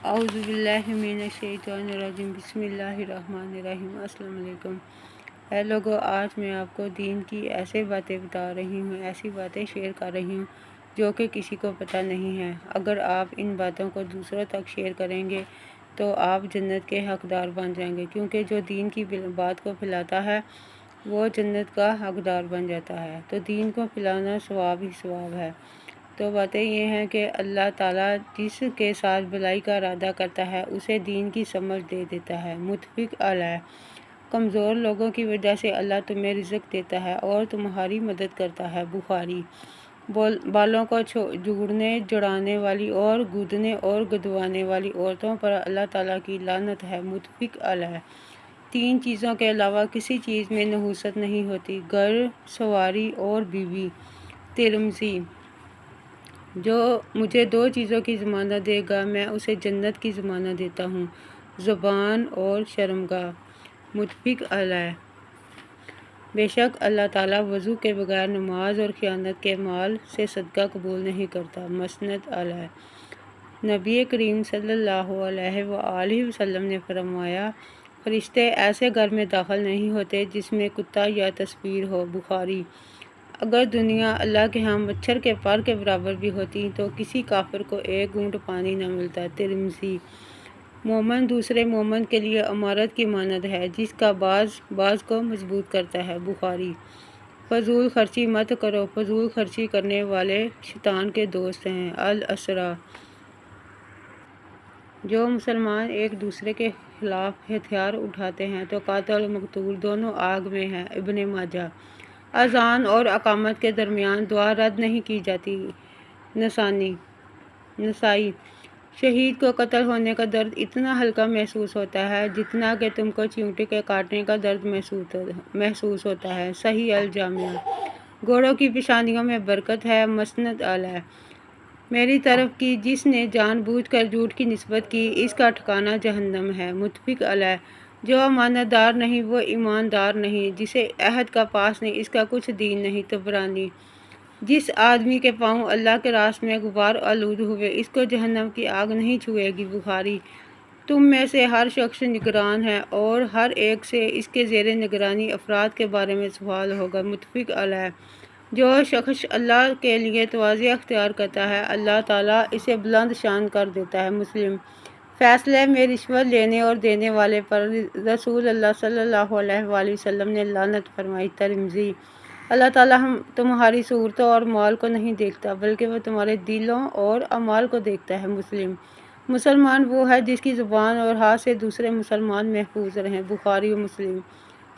اعوذ باللہ من الشیطان الرجیم بسم اللہ الرحمن الرحیم۔ السلام علیکم۔ اے لوگو، آج میں آپ کو دین کی ایسے باتیں بتا رہی ہوں، ایسی باتیں شیئر کر رہی ہوں جو کہ کسی کو پتہ نہیں ہے۔ اگر آپ ان باتوں کو دوسروں تک شیئر کریں گے تو آپ جنت کے حقدار بن جائیں گے، کیونکہ جو دین کی بات کو پھیلاتا ہے وہ جنت کا حقدار بن جاتا ہے۔ تو دین کو پھیلانا ثواب ہی ثواب ہے۔ تو باتیں یہ ہیں کہ اللہ تعالیٰ جس کے ساتھ بھلائی کا ارادہ کرتا ہے اسے دین کی سمجھ دے دیتا ہے۔ متفق علیہ۔ کمزور لوگوں کی وجہ سے اللہ تمہیں رزق دیتا ہے اور تمہاری مدد کرتا ہے۔ بخاری۔ بالوں کو جوڑنے، جڑانے والی اور گودنے اور گدوانے والی عورتوں پر اللہ تعالیٰ کی لعنت ہے۔ متفق علیہ۔ 3 چیزوں کے علاوہ کسی چیز میں نحوست نہیں ہوتی: گھر، سواری اور بیوی۔ ترمذی۔ جو مجھے 2 چیزوں کی ضمانت دے گا میں اسے جنت کی ضمانت دیتا ہوں: زبان اور شرمگاہ۔ متفق علیہ۔ بے شک اللہ تعالیٰ وضو کے بغیر نماز اور خیانت کے مال سے صدقہ قبول نہیں کرتا۔ مسند علیہ۔ نبی کریم صلی اللہ علیہ وآلہ وسلم نے فرمایا، فرشتے ایسے گھر میں داخل نہیں ہوتے جس میں کتا یا تصویر ہو۔ بخاری۔ اگر دنیا اللہ کے ہاں مچھر کے پر کے برابر بھی ہوتی تو کسی کافر کو 1 گھونٹ پانی نہ ملتا۔ ترمذی۔ مومن دوسرے مومن کے لیے عمارت کی مانند ہے جس کا باز کو مضبوط کرتا ہے۔ بخاری۔ فضول خرچی مت کرو، فضول خرچی کرنے والے شیطان کے دوست ہیں۔ الاسریٰ۔ جو مسلمان ایک دوسرے کے خلاف ہتھیار اٹھاتے ہیں تو قاتل و مقتول دونوں آگ میں ہیں۔ ابن ماجہ۔ اذان اور اقامت کے درمیان دعا رد نہیں کی جاتی۔ نسائی۔ شہید کو قتل ہونے کا درد اتنا ہلکا محسوس ہوتا ہے جتنا کہ تم کو چیونٹی کے کاٹنے کا درد محسوس ہوتا ہے۔ صحیح الجامع۔ گھوڑوں کی پیشانیوں میں برکت ہے۔ مسند علیہ۔ میری طرف کی جس نے جان بوجھ کر جھوٹ کی نسبت کی اس کا ٹھکانہ جہنم ہے۔ متفق علیہ۔ جو امانت دار نہیں وہ ایماندار نہیں، جسے عہد کا پاس نہیں اس کا کچھ دین نہیں۔ طبرانی۔ جس آدمی کے پاؤں اللہ کے راستے میں غبار آلود ہوئے اس کو جہنم کی آگ نہیں چھوئے گی۔ بخاری۔ تم میں سے ہر شخص نگران ہے اور ہر ایک سے اس کے زیر نگرانی افراد کے بارے میں سوال ہوگا۔ متفق علیہ۔ جو شخص اللہ کے لیے تواضع اختیار کرتا ہے اللہ تعالیٰ اسے بلند شان کر دیتا ہے۔ مسلم۔ فیصلے میں رشوت لینے اور دینے والے پر رسول اللہ صلی اللہ علیہ وآلہ وسلم نے لعنت فرمائی۔ ترمذی۔ اللہ تعالیٰ تمہاری صورتوں اور مال کو نہیں دیکھتا بلکہ وہ تمہارے دلوں اور اعمال کو دیکھتا ہے۔ مسلم۔ مسلمان وہ ہے جس کی زبان اور ہاتھ سے دوسرے مسلمان محفوظ رہیں۔ بخاری و مسلم۔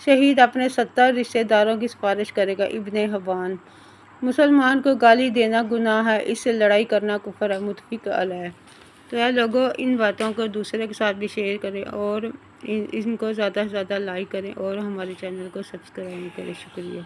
شہید اپنے 70 رشتہ داروں کی سفارش کرے گا۔ ابن حبان۔ مسلمان کو گالی دینا گناہ ہے، اس سے لڑائی کرنا کفر ہے۔ متفق علیہ۔ تو اے لوگوں، ان باتوں کو دوسرے کے ساتھ بھی شیئر کریں اور ان کو زیادہ سے زیادہ لائک کریں اور ہمارے چینل کو سبسکرائب کریں۔ شکریہ۔